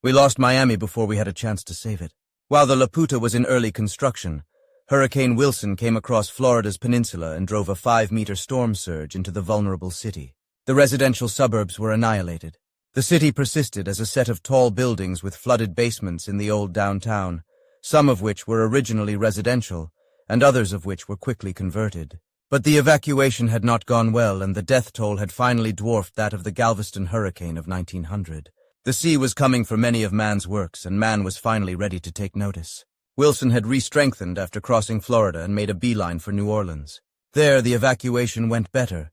We lost Miami before we had a chance to save it. While the Laputa was in early construction, Hurricane Wilson came across Florida's peninsula and drove a 5-meter storm surge into the vulnerable city. The residential suburbs were annihilated. The city persisted as a set of tall buildings with flooded basements in the old downtown, some of which were originally residential, and others of which were quickly converted. But the evacuation had not gone well, and the death toll had finally dwarfed that of the Galveston hurricane of 1900. The sea was coming for many of man's works, and man was finally ready to take notice. Wilson had re-strengthened after crossing Florida and made a beeline for New Orleans. There, the evacuation went better,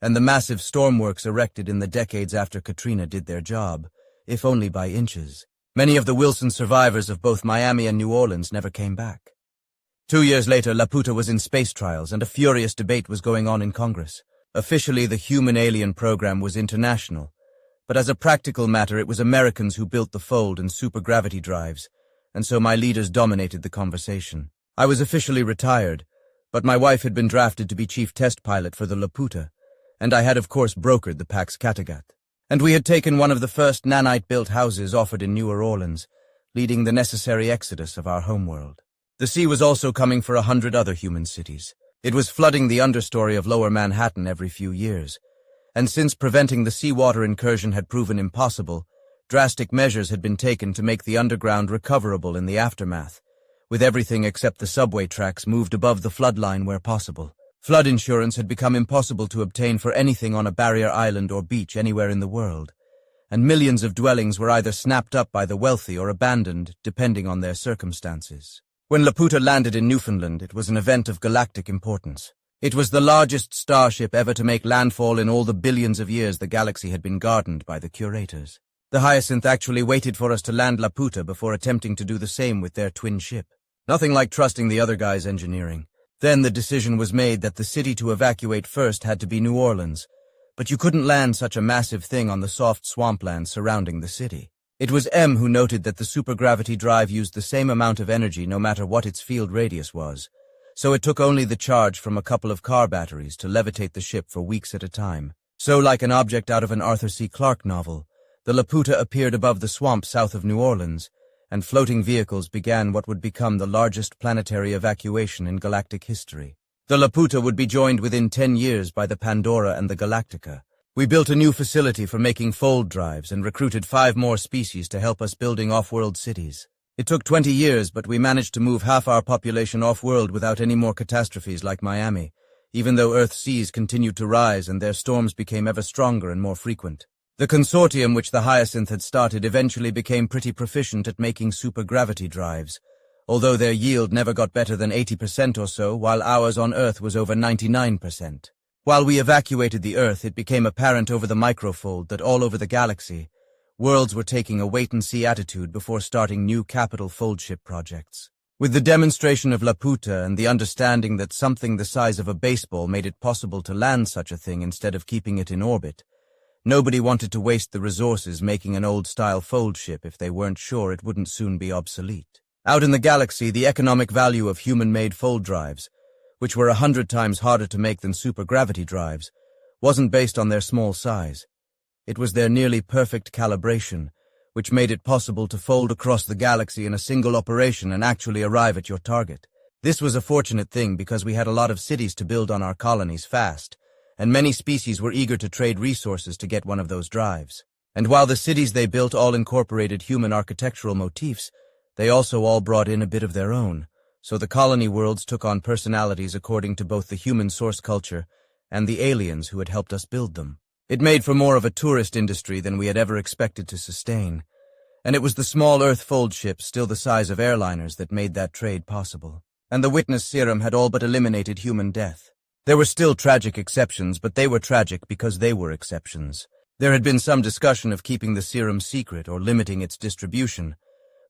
and the massive stormworks erected in the decades after Katrina did their job, if only by inches. Many of the Wilson survivors of both Miami and New Orleans never came back. 2 years later, Laputa was in space trials, and a furious debate was going on in Congress. Officially, the human-alien program was international, but as a practical matter, it was Americans who built the fold and supergravity drives, and so my leaders dominated the conversation. I was officially retired, but my wife had been drafted to be chief test pilot for the Laputa, and I had of course brokered the Pax Kattegat. And we had taken one of the first nanite-built houses offered in New Orleans, leading the necessary exodus of our homeworld. The sea was also coming for 100 other human cities. It was flooding the understory of Lower Manhattan every few years, and since preventing the seawater incursion had proven impossible, drastic measures had been taken to make the underground recoverable in the aftermath, with everything except the subway tracks moved above the floodline where possible. Flood insurance had become impossible to obtain for anything on a barrier island or beach anywhere in the world, and millions of dwellings were either snapped up by the wealthy or abandoned, depending on their circumstances. When Laputa landed in Newfoundland, it was an event of galactic importance. It was the largest starship ever to make landfall in all the billions of years the galaxy had been gardened by the Curators. The Hyacinth actually waited for us to land Laputa before attempting to do the same with their twin ship. Nothing like trusting the other guy's engineering. Then the decision was made that the city to evacuate first had to be New Orleans, but you couldn't land such a massive thing on the soft swampland surrounding the city. It was M who noted that the supergravity drive used the same amount of energy no matter what its field radius was, so it took only the charge from a couple of car batteries to levitate the ship for weeks at a time. So, like an object out of an Arthur C. Clarke novel, the Laputa appeared above the swamp south of New Orleans, and floating vehicles began what would become the largest planetary evacuation in galactic history. The Laputa would be joined within 10 years by the Pandora and the Galactica. We built a new facility for making fold drives and recruited 5 more species to help us building off-world cities. It took 20 years, but we managed to move half our population off-world without any more catastrophes like Miami, even though Earth's seas continued to rise and their storms became ever stronger and more frequent. The consortium which the Hyacinth had started eventually became pretty proficient at making supergravity drives, although their yield never got better than 80% or so, while ours on Earth was over 99%. While we evacuated the Earth, it became apparent over the microfold that all over the galaxy, worlds were taking a wait-and-see attitude before starting new capital foldship projects. With the demonstration of Laputa and the understanding that something the size of a baseball made it possible to land such a thing instead of keeping it in orbit, nobody wanted to waste the resources making an old-style fold ship if they weren't sure it wouldn't soon be obsolete. Out in the galaxy, the economic value of human-made fold drives, which were 100 times harder to make than supergravity drives, wasn't based on their small size. It was their nearly perfect calibration, which made it possible to fold across the galaxy in a single operation and actually arrive at your target. This was a fortunate thing because we had a lot of cities to build on our colonies fast, and many species were eager to trade resources to get one of those drives. And while the cities they built all incorporated human architectural motifs, they also all brought in a bit of their own, so the colony worlds took on personalities according to both the human source culture and the aliens who had helped us build them. It made for more of a tourist industry than we had ever expected to sustain, and it was the small Earth fold ships, still the size of airliners, that made that trade possible. And the witness serum had all but eliminated human death. There were still tragic exceptions, but they were tragic because they were exceptions. There had been some discussion of keeping the serum secret or limiting its distribution,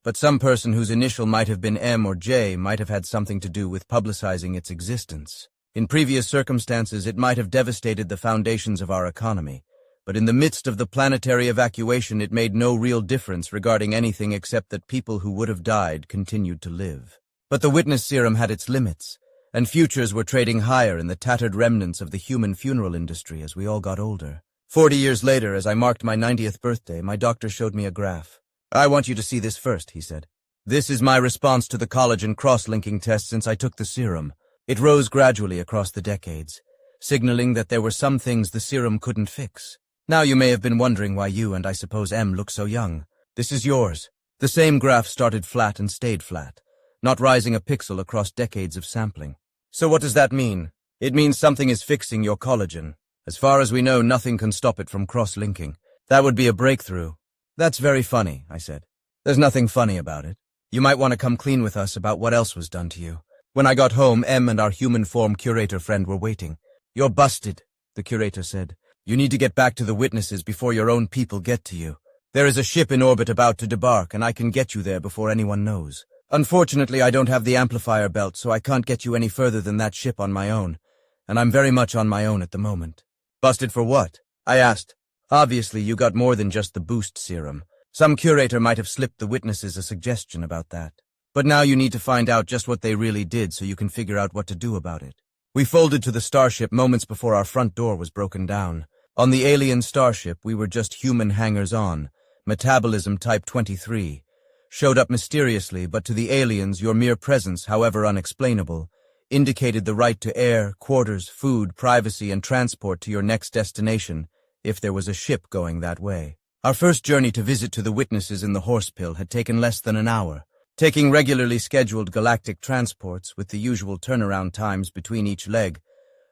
but some person whose initial might have been M or J might have had something to do with publicizing its existence. In previous circumstances, it might have devastated the foundations of our economy, but in the midst of the planetary evacuation, it made no real difference regarding anything except that people who would have died continued to live. But the witness serum had its limits, and futures were trading higher in the tattered remnants of the human funeral industry as we all got older. 40 years later, as I marked my 90th birthday, my doctor showed me a graph. I want you to see this first, he said. This is my response to the collagen cross-linking test since I took the serum. It rose gradually across the decades, signaling that there were some things the serum couldn't fix. Now you may have been wondering why you and I suppose M look so young. This is yours. The same graph started flat and stayed flat, not rising a pixel across decades of sampling. So what does that mean? It means something is fixing your collagen. As far as we know, nothing can stop it from cross-linking. That would be a breakthrough. That's very funny, I said. There's nothing funny about it. You might want to come clean with us about what else was done to you. When I got home, M and our human form curator friend were waiting. You're busted, the curator said. You need to get back to the witnesses before your own people get to you. There is a ship in orbit about to debark, and I can get you there before anyone knows. Unfortunately, I don't have the amplifier belt, so I can't get you any further than that ship on my own, and I'm very much on my own at the moment. Busted for what? I asked. Obviously, you got more than just the boost serum. Some curator might have slipped the witnesses a suggestion about that. But now you need to find out just what they really did so you can figure out what to do about it. We folded to the starship moments before our front door was broken down. On the alien starship, we were just human hangers-on, metabolism type 23. Showed up mysteriously, but to the aliens, your mere presence, however unexplainable, indicated the right to air, quarters, food, privacy, and transport to your next destination, if there was a ship going that way. Our first journey to visit to the witnesses in the Horsepill had taken less than an hour. Taking regularly scheduled galactic transports with the usual turnaround times between each leg,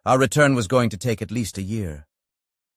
our return was going to take at least a year.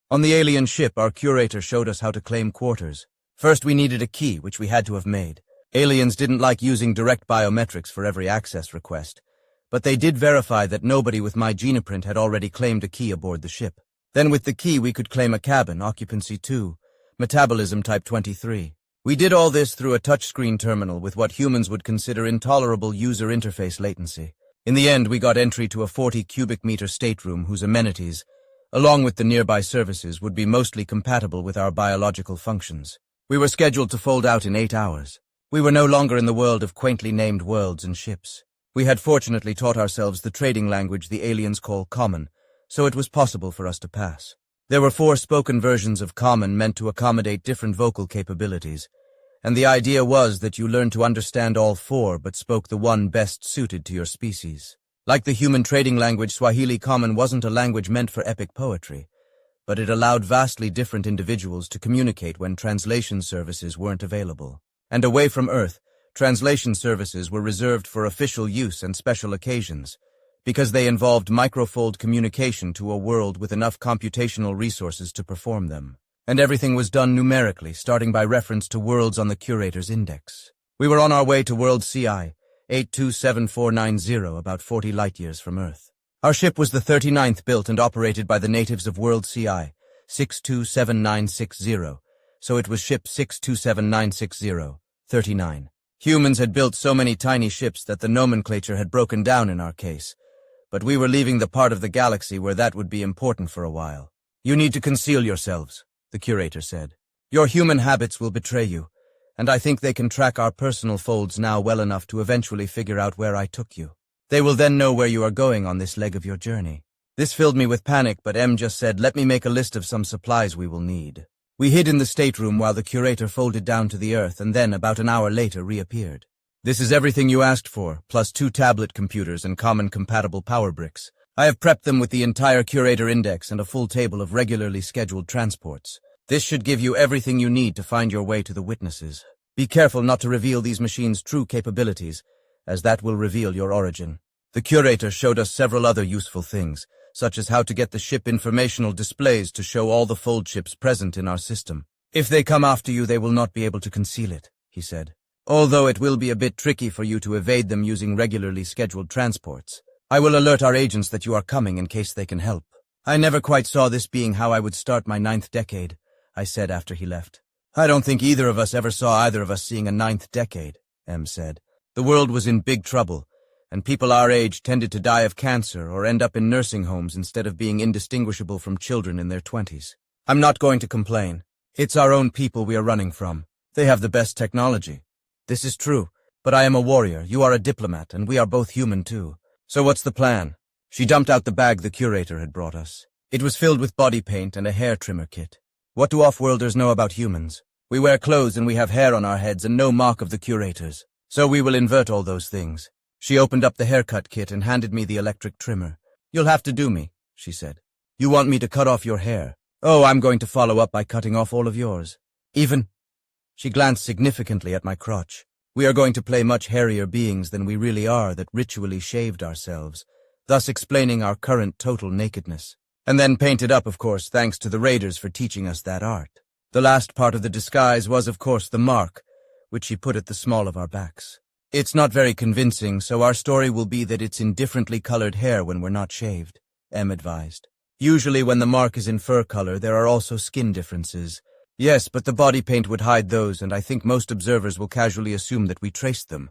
On the alien ship, our curator showed us how to claim quarters. First, we needed a key, which we had to have made. Aliens didn't like using direct biometrics for every access request, but they did verify that nobody with my genoprint had already claimed a key aboard the ship. Then with the key, we could claim a cabin, occupancy 2, metabolism type 23. We did all this through a touchscreen terminal with what humans would consider intolerable user interface latency. In the end, we got entry to a 40 cubic meter stateroom whose amenities, along with the nearby services, would be mostly compatible with our biological functions. We were scheduled to fold out in 8 hours. We were no longer in the world of quaintly named worlds and ships. We had fortunately taught ourselves the trading language the aliens call Common, so it was possible for us to pass. There were 4 spoken versions of Common meant to accommodate different vocal capabilities, and the idea was that you learned to understand all 4 but spoke the one best suited to your species. Like the human trading language, Swahili Common wasn't a language meant for epic poetry, but it allowed vastly different individuals to communicate when translation services weren't available. And away from Earth, translation services were reserved for official use and special occasions, because they involved microfold communication to a world with enough computational resources to perform them. And everything was done numerically, starting by reference to worlds on the Curator's index. We were on our way to world CI 827490, about 40 light-years from Earth. Our ship was the 39th built and operated by the natives of world CI 627960, so it was ship 627960, 39. Humans had built so many tiny ships that the nomenclature had broken down in our case, but we were leaving the part of the galaxy where that would be important for a while. You need to conceal yourselves, the curator said. Your human habits will betray you, and I think they can track our personal folds now well enough to eventually figure out where I took you. They will then know where you are going on this leg of your journey. This filled me with panic, but M just said, let me make a list of some supplies we will need. We hid in the stateroom while the curator folded down to the Earth and then, about an hour later, reappeared. This is everything you asked for, plus 2 tablet computers and common compatible power bricks. I have prepped them with the entire curator index and a full table of regularly scheduled transports. This should give you everything you need to find your way to the witnesses. Be careful not to reveal these machines' true capabilities, as that will reveal your origin. The curator showed us several other useful things, such as how to get the ship informational displays to show all the fold chips present in our system. If they come after you, they will not be able to conceal it, he said. Although it will be a bit tricky for you to evade them using regularly scheduled transports. I will alert our agents that you are coming in case they can help. I never quite saw this being how I would start my 9th decade, I said after he left. I don't think either of us ever saw either of us seeing a 9th decade, M said. The world was in big trouble, and people our age tended to die of cancer or end up in nursing homes instead of being indistinguishable from children in their 20s. I'm not going to complain. It's our own people we are running from. They have the best technology. This is true, but I am a warrior, you are a diplomat, and we are both human too. So what's the plan? She dumped out the bag the curator had brought us. It was filled with body paint and a hair trimmer kit. What do off-worlders know about humans? We wear clothes and we have hair on our heads and no mark of the Curators. So we will invert all those things. She opened up the haircut kit and handed me the electric trimmer. You'll have to do me, she said. You want me to cut off your hair? Oh, I'm going to follow up by cutting off all of yours. Even... She glanced significantly at my crotch. We are going to play much hairier beings than we really are that ritually shaved ourselves, thus explaining our current total nakedness. And then painted up, of course, thanks to the raiders for teaching us that art. The last part of the disguise was, of course, the mark, which she put at the small of our backs. It's not very convincing, so our story will be that it's in differently colored hair when we're not shaved, Em advised. Usually when the mark is in fur color, there are also skin differences. Yes, but the body paint would hide those, and I think most observers will casually assume that we traced them.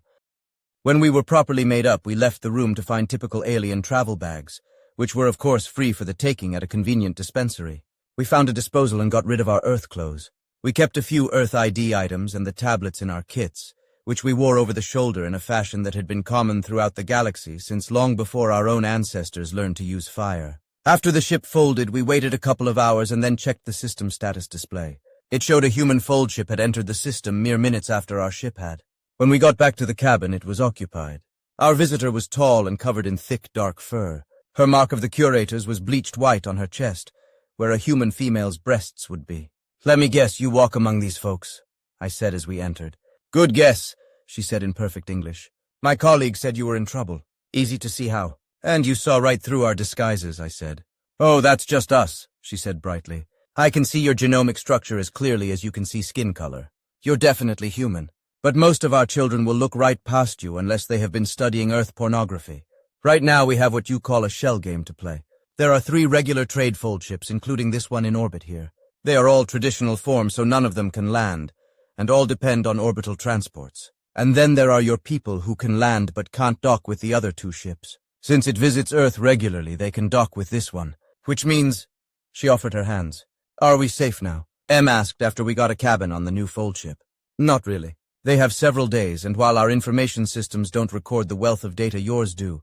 When we were properly made up, we left the room to find typical alien travel bags, which were of course free for the taking at a convenient dispensary. We found a disposal and got rid of our Earth clothes. We kept a few Earth ID items and the tablets in our kits, which we wore over the shoulder in a fashion that had been common throughout the galaxy since long before our own ancestors learned to use fire. After the ship folded, we waited a couple of hours and then checked the system status display. It showed a human fold ship had entered the system mere minutes after our ship had. When we got back to the cabin, it was occupied. Our visitor was tall and covered in thick, dark fur. Her mark of the Curators was bleached white on her chest, where a human female's breasts would be. Let me guess, you walk among these folks, I said as we entered. Good guess, she said in perfect English. My colleague said you were in trouble. Easy to see how. And you saw right through our disguises, I said. Oh, that's just us, she said brightly. I can see your genomic structure as clearly as you can see skin color. You're definitely human. But most of our children will look right past you unless they have been studying Earth pornography. Right now we have what you call a shell game to play. There are 3 regular trade fold ships, including this one in orbit here. They are all traditional forms, so none of them can land, and all depend on orbital transports. And then there are your people who can land but can't dock with the other 2 ships. Since it visits Earth regularly, they can dock with this one, which means... She offered her hands. Are we safe now? Em asked after we got a cabin on the new fold ship. Not really. They have several days, and while our information systems don't record the wealth of data yours do,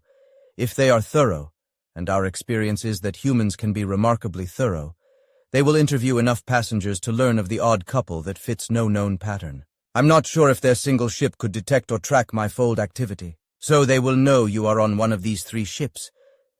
if they are thorough, and our experience is that humans can be remarkably thorough, they will interview enough passengers to learn of the odd couple that fits no known pattern. I'm not sure if their single ship could detect or track my fold activity, so they will know you are on one of these 3 ships,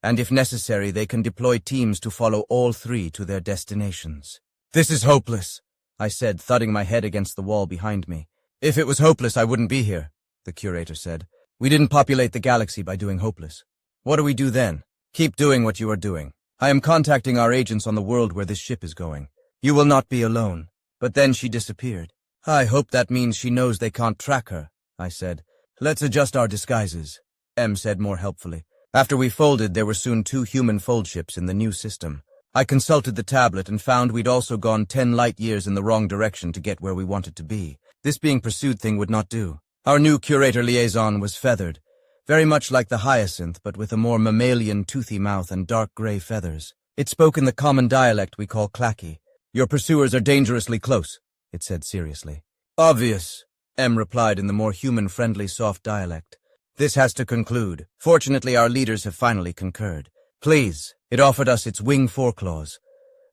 and if necessary they can deploy teams to follow all 3 to their destinations. This is hopeless, I said, thudding my head against the wall behind me. If it was hopeless, I wouldn't be here, the Curator said. We didn't populate the galaxy by doing hopeless. What do we do then? Keep doing what you are doing. I am contacting our agents on the world where this ship is going. You will not be alone. But then she disappeared. I hope that means she knows they can't track her, I said. Let's adjust our disguises, Em said more helpfully. After we folded, there were soon 2 human fold ships in the new system. I consulted the tablet and found we'd also gone 10 light years in the wrong direction to get where we wanted to be. This being pursued thing would not do. Our new Curator liaison was feathered, very much like the hyacinth, but with a more mammalian, toothy mouth and dark gray feathers. It spoke in the common dialect we call clacky. Your pursuers are dangerously close, it said seriously. Obvious, Em replied in the more human-friendly soft dialect. This has to conclude. Fortunately, our leaders have finally concurred. Please, it offered us its wing foreclaws.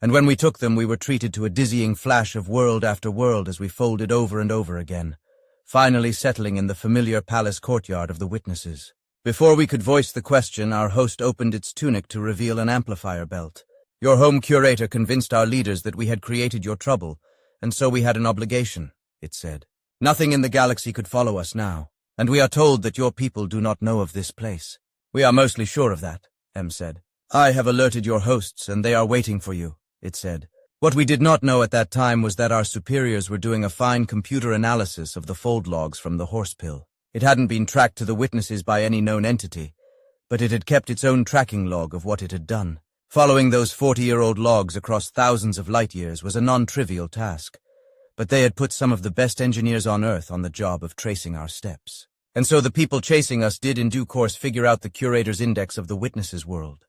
And when we took them, we were treated to a dizzying flash of world after world as we folded over and over again, finally settling in the familiar palace courtyard of the witnesses. Before we could voice the question, our host opened its tunic to reveal an amplifier belt. Your home curator convinced our leaders that we had created your trouble, and so we had an obligation, it said. Nothing in the galaxy could follow us now, and we are told that your people do not know of this place. We are mostly sure of that, Em said. I have alerted your hosts, and they are waiting for you, it said. What we did not know at that time was that our superiors were doing a fine computer analysis of the fold logs from the horse pill. It hadn't been tracked to the witnesses by any known entity, but it had kept its own tracking log of what it had done. Following those 40-year-old logs across thousands of light years was a non-trivial task, but they had put some of the best engineers on Earth on the job of tracing our steps. And so the people chasing us did in due course figure out the curator's index of the witnesses' world.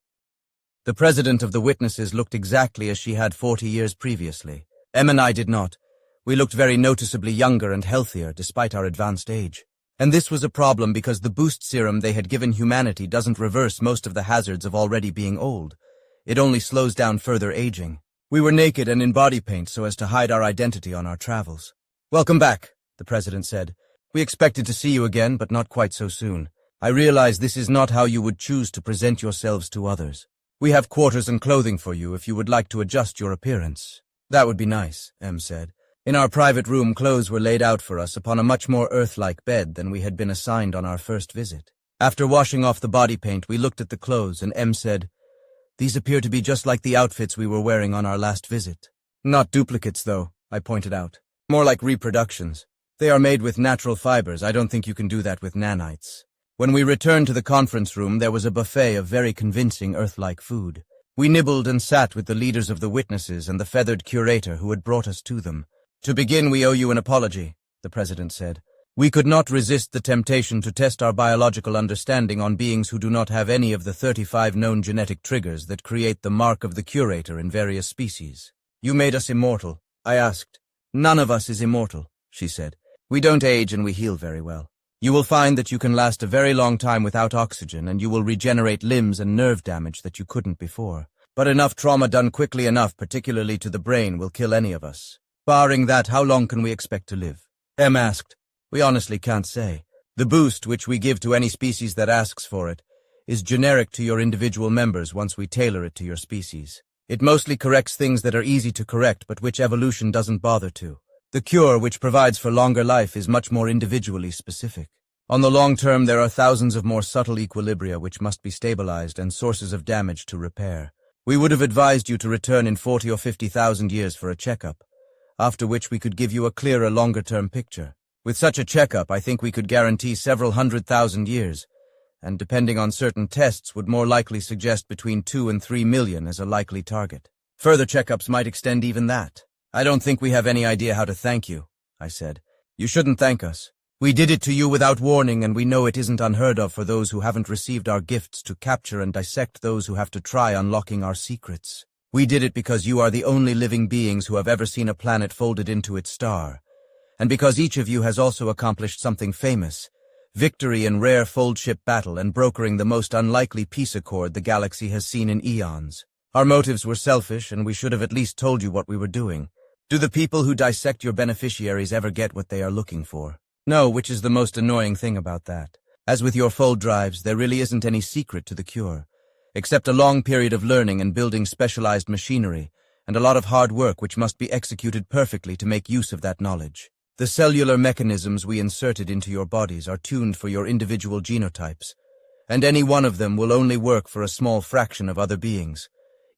The president of the witnesses looked exactly as she had 40 years previously. Em and I did not. We looked very noticeably younger and healthier despite our advanced age. And this was a problem because the boost serum they had given humanity doesn't reverse most of the hazards of already being old. It only slows down further aging. We were naked and in body paint so as to hide our identity on our travels. Welcome back, the president said. We expected to see you again, but not quite so soon. I realize this is not how you would choose to present yourselves to others. We have quarters and clothing for you if you would like to adjust your appearance. That would be nice, M said. In our private room, clothes were laid out for us upon a much more Earth-like bed than we had been assigned on our first visit. After washing off the body paint, we looked at the clothes, and M said, "These appear to be just like the outfits we were wearing on our last visit." "Not duplicates, though," I pointed out. "More like reproductions. They are made with natural fibers. I don't think you can do that with nanites." When we returned to the conference room, there was a buffet of very convincing Earth-like food. We nibbled and sat with the leaders of the witnesses and the feathered curator who had brought us to them. "To begin, we owe you an apology," the president said. "We could not resist the temptation to test our biological understanding on beings who do not have any of the 35 known genetic triggers that create the mark of the curator in various species." "You made us immortal," I asked. "None of us is immortal," she said. "We don't age and we heal very well. You will find that you can last a very long time without oxygen, and you will regenerate limbs and nerve damage that you couldn't before. But enough trauma done quickly enough, particularly to the brain, will kill any of us. Barring that, how long can we expect to live?" M asked. "We honestly can't say. The boost, which we give to any species that asks for it, is generic to your individual members once we tailor it to your species. It mostly corrects things that are easy to correct but which evolution doesn't bother to. The cure, which provides for longer life, is much more individually specific. On the long term, there are thousands of more subtle equilibria which must be stabilized and sources of damage to repair. We would have advised you to return in 40 or 50,000 years for a checkup, after which we could give you a clearer, longer-term picture. With such a checkup, I think we could guarantee several 100,000 years, and depending on certain tests would more likely suggest between 2 and 3 million as a likely target. Further checkups might extend even that. I don't think we have any idea how to thank you," I said. "You shouldn't thank us. We did it to you without warning, and we know it isn't unheard of for those who haven't received our gifts to capture and dissect those who have to try unlocking our secrets. We did it because you are the only living beings who have ever seen a planet folded into its star, and because each of you has also accomplished something famous, victory in rare fold-ship battle and brokering the most unlikely peace accord the galaxy has seen in eons. Our motives were selfish, and we should have at least told you what we were doing. Do the people who dissect your beneficiaries ever get what they are looking for? No, which is the most annoying thing about that. As with your fold drives, there really isn't any secret to the cure, except a long period of learning and building specialized machinery, and a lot of hard work which must be executed perfectly to make use of that knowledge. The cellular mechanisms we inserted into your bodies are tuned for your individual genotypes, and any one of them will only work for a small fraction of other beings,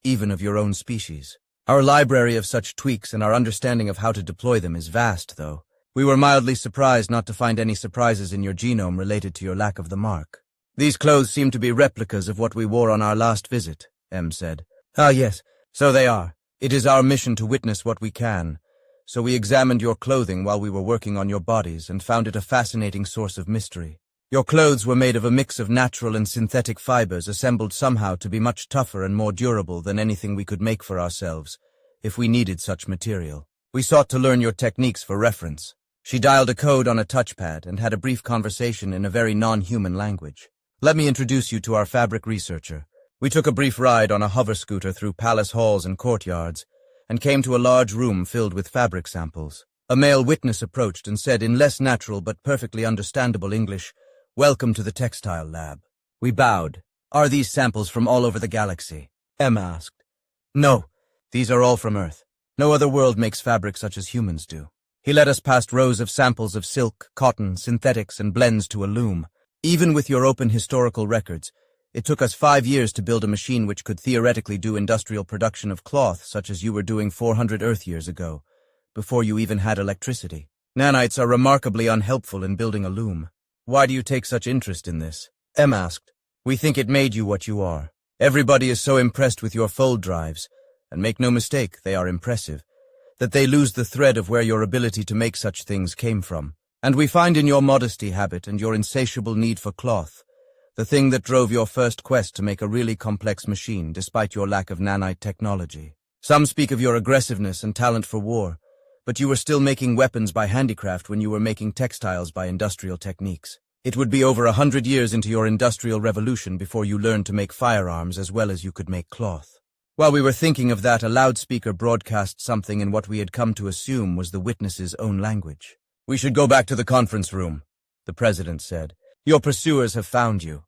even of your own species. Our library of such tweaks and our understanding of how to deploy them is vast, though. We were mildly surprised not to find any surprises in your genome related to your lack of the mark. These clothes seem to be replicas of what we wore on our last visit, M said. Ah, yes, so they are. It is our mission to witness what we can. So we examined your clothing while we were working on your bodies and found it a fascinating source of mystery. Your clothes were made of a mix of natural and synthetic fibers assembled somehow to be much tougher and more durable than anything we could make for ourselves, if we needed such material. We sought to learn your techniques for reference. She dialed a code on a touchpad and had a brief conversation in a very non-human language. Let me introduce you to our fabric researcher. We took a brief ride on a hover scooter through palace halls and courtyards, and came to a large room filled with fabric samples. A male witness approached and said in less natural but perfectly understandable English, "Welcome to the textile lab." We bowed. "Are these samples from all over the galaxy?" Emma asked. "No, these are all from Earth. No other world makes fabric such as humans do." He led us past rows of samples of silk, cotton, synthetics, and blends to a loom. "Even with your open historical records, it took us 5 years to build a machine which could theoretically do industrial production of cloth such as you were doing 400 Earth years ago, before you even had electricity. Nanites are remarkably unhelpful in building a loom. Why do you take such interest in this?" Em asked. "We think it made you what you are. Everybody is so impressed with your fold drives, and make no mistake, they are impressive, that they lose the thread of where your ability to make such things came from. And we find in your modesty habit and your insatiable need for cloth the thing that drove your first quest to make a really complex machine despite your lack of nanite technology. Some speak of your aggressiveness and talent for war, but you were still making weapons by handicraft when you were making textiles by industrial techniques. It would be over 100 years into your industrial revolution before you learned to make firearms as well as you could make cloth. While we were thinking of that, a loudspeaker broadcast something in what we had come to assume was the witness's own language. "We should go back to the conference room," the president said. "Your pursuers have found you.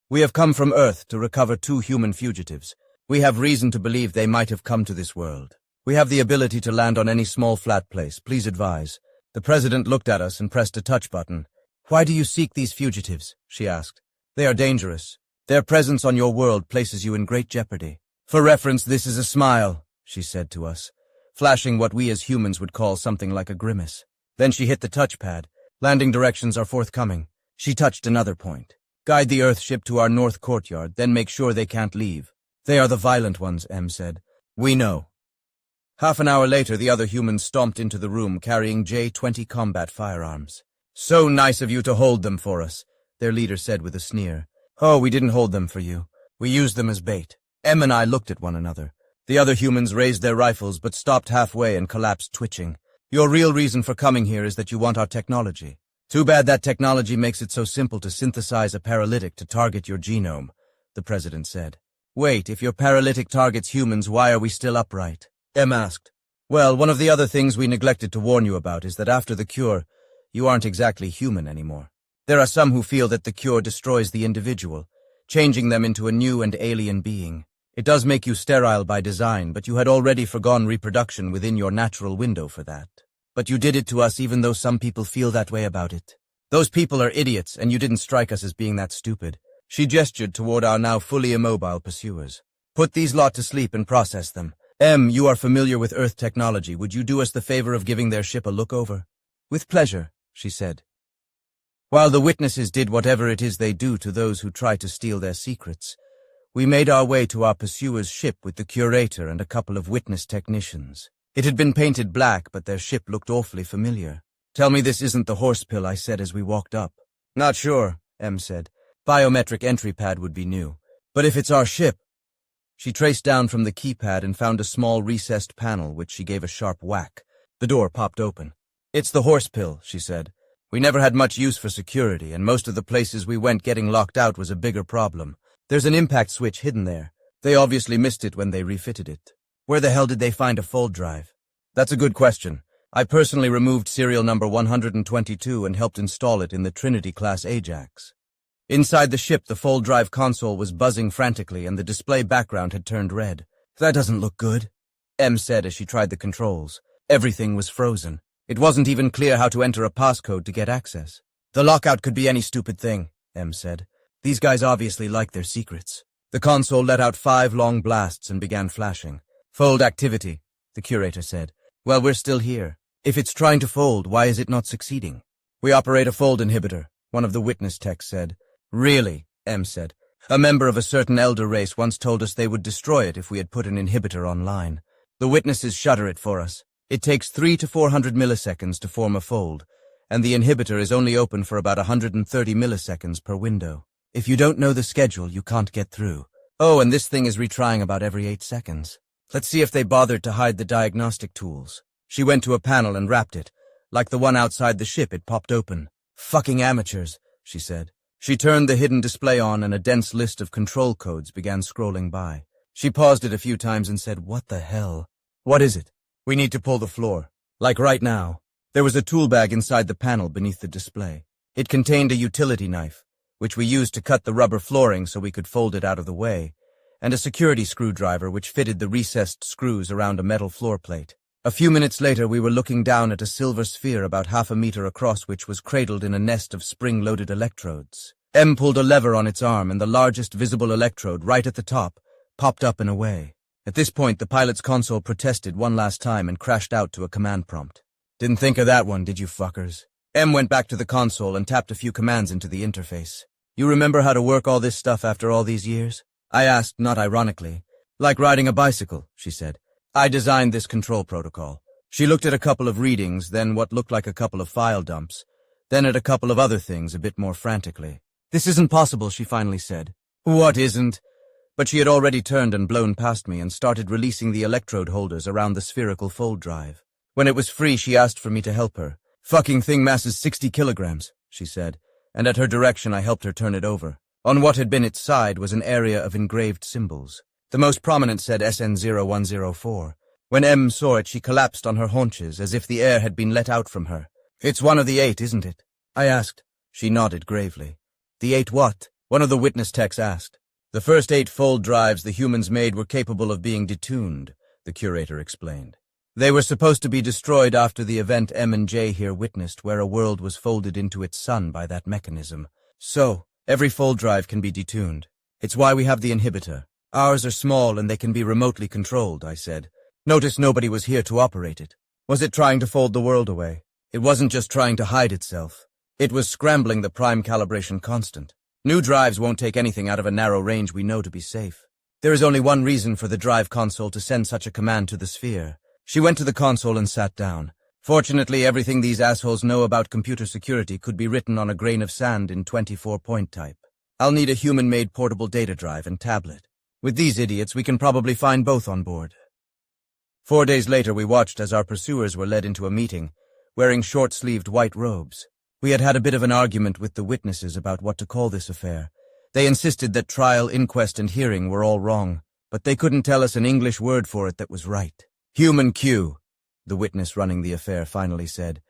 We have come from Earth to recover 2 human fugitives. We have reason to believe they might have come to this world. We have the ability to land on any small flat place. Please advise." The president looked at us and pressed a touch button. "Why do you seek these fugitives?" she asked. "They are dangerous. Their presence on your world places you in great jeopardy. For reference, this is a smile," she said to us, flashing what we as humans would call something like a grimace. Then she hit the touchpad. "Landing directions are forthcoming." She touched another point. "Guide the Earthship to our north courtyard, then make sure they can't leave." "They are the violent ones," M said. "We know." Half an hour later, the other humans stomped into the room carrying J-20 combat firearms. "So nice of you to hold them for us," their leader said with a sneer. "Oh, we didn't hold them for you. We used them as bait." Em and I looked at one another. The other humans raised their rifles but stopped halfway and collapsed twitching. "Your real reason for coming here is that you want our technology. Too bad that technology makes it so simple to synthesize a paralytic to target your genome," the president said. "Wait, if your paralytic targets humans, why are we still upright?" Em asked. "Well, one of the other things we neglected to warn you about is that after the cure, you aren't exactly human anymore. There are some who feel that the cure destroys the individual, changing them into a new and alien being. It does make you sterile by design, but you had already forgone reproduction within your natural window for that. But you did it to us even though some people feel that way about it. Those people are idiots, and you didn't strike us as being that stupid." She gestured toward our now fully immobile pursuers. "Put these lot to sleep and process them. Em, you are familiar with Earth technology. Would you do us the favor of giving their ship a look over?" "With pleasure," she said. While the witnesses did whatever it is they do to those who try to steal their secrets, we made our way to our pursuer's ship with the curator and a couple of witness technicians. It had been painted black, but their ship looked awfully familiar. "Tell me this isn't the horse pill," I said as we walked up. "Not sure," M said. "Biometric entry pad would be new. But if it's our ship—" She traced down from the keypad and found a small recessed panel, which she gave a sharp whack. The door popped open. "It's the horse pill," she said. "We never had much use for security, and most of the places we went, getting locked out was a bigger problem. There's an impact switch hidden there. They obviously missed it when they refitted it. Where the hell did they find a fold drive?" "That's a good question. I personally removed serial number 122 and helped install it in the Trinity-class Ajax." Inside the ship, the fold drive console was buzzing frantically and the display background had turned red. "That doesn't look good," M said as she tried the controls. Everything was frozen. It wasn't even clear how to enter a passcode to get access. "The lockout could be any stupid thing," M said. "These guys obviously like their secrets." The console let out 5 long blasts and began flashing. "Fold activity," the curator said. "Well, we're still here. If it's trying to fold, why is it not succeeding?" "We operate a fold inhibitor," one of the witness techs said. "Really?" M said. "A member of a certain elder race once told us they would destroy it if we had put an inhibitor online. The witnesses shutter it for us. It takes 300 to 400 milliseconds to form a fold, and the inhibitor is only open for about 130 milliseconds per window. If you don't know the schedule, you can't get through. Oh, and this thing is retrying about every 8 seconds. Let's see if they bothered to hide the diagnostic tools." She went to a panel and rapped it. Like the one outside the ship, it popped open. "Fucking amateurs," she said. She turned the hidden display on and a dense list of control codes began scrolling by. She paused it a few times and said, "What the hell?" "What is it?" "We need to pull the floor. Like right now." There was a tool bag inside the panel beneath the display. It contained a utility knife, which we used to cut the rubber flooring so we could fold it out of the way, and a security screwdriver which fitted the recessed screws around a metal floor plate. A few minutes later, we were looking down at a silver sphere about half a meter across, which was cradled in a nest of spring-loaded electrodes. M pulled a lever on its arm, and the largest visible electrode, right at the top, popped up and away. At this point, the pilot's console protested one last time and crashed out to a command prompt. "Didn't think of that one, did you fuckers?" M went back to the console and tapped a few commands into the interface. "You remember how to work all this stuff after all these years?" I asked, not ironically. "Like riding a bicycle," she said. "I designed this control protocol." She looked at a couple of readings, then what looked like a couple of file dumps, then at a couple of other things a bit more frantically. "This isn't possible," she finally said. "What isn't?" But she had already turned and blown past me and started releasing the electrode holders around the spherical fold drive. When it was free, she asked for me to help her. "Fucking thing masses 60 kilograms, she said, and at her direction I helped her turn it over. On what had been its side was an area of engraved symbols. The most prominent said SN0104. When M saw it, she collapsed on her haunches, as if the air had been let out from her. "It's one of the 8, isn't it?" I asked. She nodded gravely. "The 8 what?" one of the witness techs asked. "The first 8 fold drives the humans made were capable of being detuned," the curator explained. "They were supposed to be destroyed after the event M and J here witnessed, where a world was folded into its sun by that mechanism. So, every fold drive can be detuned. It's why we have the inhibitor. Ours are small and they can be remotely controlled," I said. "Notice nobody was here to operate it. Was it trying to fold the world away? It wasn't just trying to hide itself. It was scrambling the prime calibration constant. New drives won't take anything out of a narrow range we know to be safe. There is only one reason for the drive console to send such a command to the sphere." She went to the console and sat down. Fortunately, everything these assholes know about computer security could be written on a grain of sand in 24-point type. "I'll need a human-made portable data drive and tablet. With these idiots, we can probably find both on board." 4 days later, we watched as our pursuers were led into a meeting, wearing short-sleeved white robes. We had had a bit of an argument with the witnesses about what to call this affair. They insisted that trial, inquest, and hearing were all wrong, but they couldn't tell us an English word for it that was right. "Human Q," the witness running the affair finally said.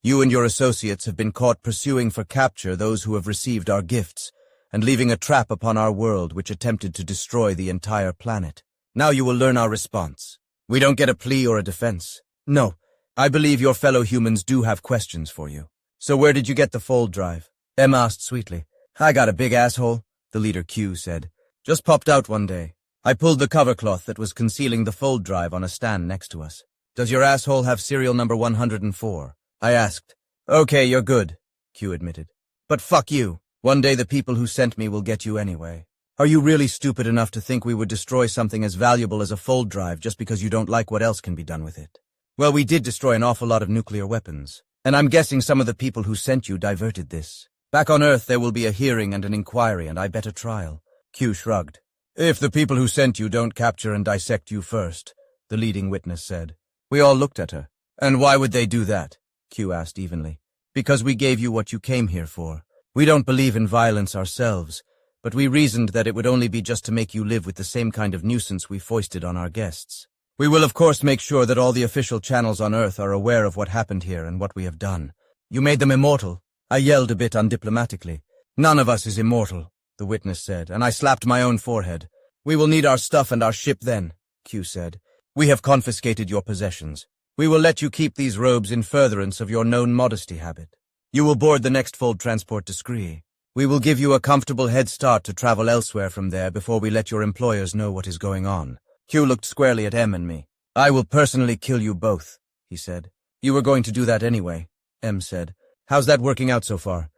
"You and your associates have been caught pursuing for capture those who have received our gifts, and leaving a trap upon our world which attempted to destroy the entire planet. Now you will learn our response. We don't get a plea or a defense. No, I believe your fellow humans do have questions for you. So where did you get the fold drive?" M asked sweetly. "I got a big asshole," the leader Q said. "Just popped out one day. I pulled the cover cloth that was concealing the fold drive on a stand next to us. Does your asshole have serial number 104? I asked. "Okay, you're good," Q admitted. "But fuck you. One day the people who sent me will get you anyway. Are you really stupid enough to think we would destroy something as valuable as a fold drive just because you don't like what else can be done with it? Well, we did destroy an awful lot of nuclear weapons, and I'm guessing some of the people who sent you diverted this. Back on Earth there will be a hearing and an inquiry, and I bet a trial." Q shrugged. "If the people who sent you don't capture and dissect you first," the leading witness said. We all looked at her. "And why would they do that?" Q asked evenly. "Because we gave you what you came here for. We don't believe in violence ourselves, but we reasoned that it would only be just to make you live with the same kind of nuisance we foisted on our guests. We will of course make sure that all the official channels on Earth are aware of what happened here and what we have done. You made them immortal." I yelled a bit undiplomatically. "None of us is immortal," the witness said, and I slapped my own forehead. "We will need our stuff and our ship then," Q said. "We have confiscated your possessions. We will let you keep these robes in furtherance of your known modesty habit. You will board the next fold transport to Scree. We will give you a comfortable head start to travel elsewhere from there before we let your employers know what is going on." Q looked squarely at M and me. "I will personally kill you both," he said. "You were going to do that anyway," M said. "How's that working out so far?"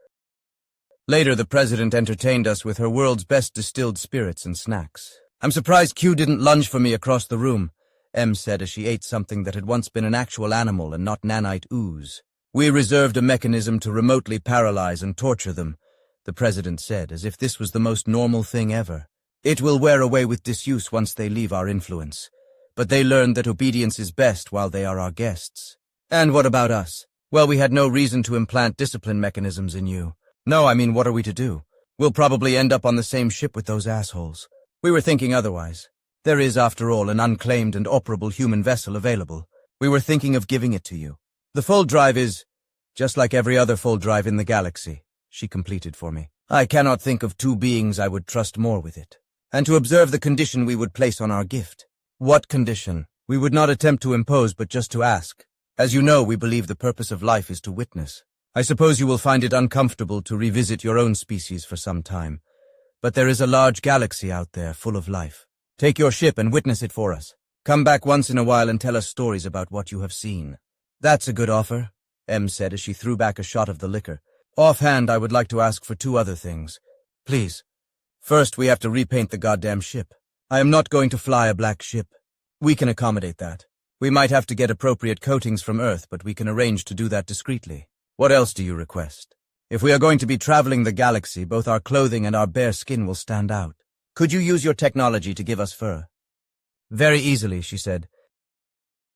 Later, the president entertained us with her world's best distilled spirits and snacks. "I'm surprised Q didn't lunge for me across the room," M said as she ate something that had once been an actual animal and not nanite ooze. "We reserved a mechanism to remotely paralyze and torture them," the president said, as if this was the most normal thing ever. "It will wear away with disuse once they leave our influence. But they learned that obedience is best while they are our guests." "And what about us?" "Well, we had no reason to implant discipline mechanisms in you. No, I mean, what are we to do? We'll probably end up on the same ship with those assholes. We were thinking otherwise. There is, after all, an unclaimed and operable human vessel available. We were thinking of giving it to you. The fold drive is just like every other fold drive in the galaxy," she completed for me. "I cannot think of 2 beings I would trust more with it. And to observe the condition we would place on our gift." "What condition?" "We would not attempt to impose, but just to ask. As you know, we believe the purpose of life is to witness. I suppose you will find it uncomfortable to revisit your own species for some time. But there is a large galaxy out there full of life. Take your ship and witness it for us. Come back once in a while and tell us stories about what you have seen." "That's a good offer," M said as she threw back a shot of the liquor. "Offhand, I would like to ask for 2 other things. Please. First, we have to repaint the goddamn ship. I am not going to fly a black ship. We can accommodate that. We might have to get appropriate coatings from Earth, but we can arrange to do that discreetly. What else do you request? If we are going to be traveling the galaxy, both our clothing and our bare skin will stand out. Could you use your technology to give us fur?" "Very easily," she said.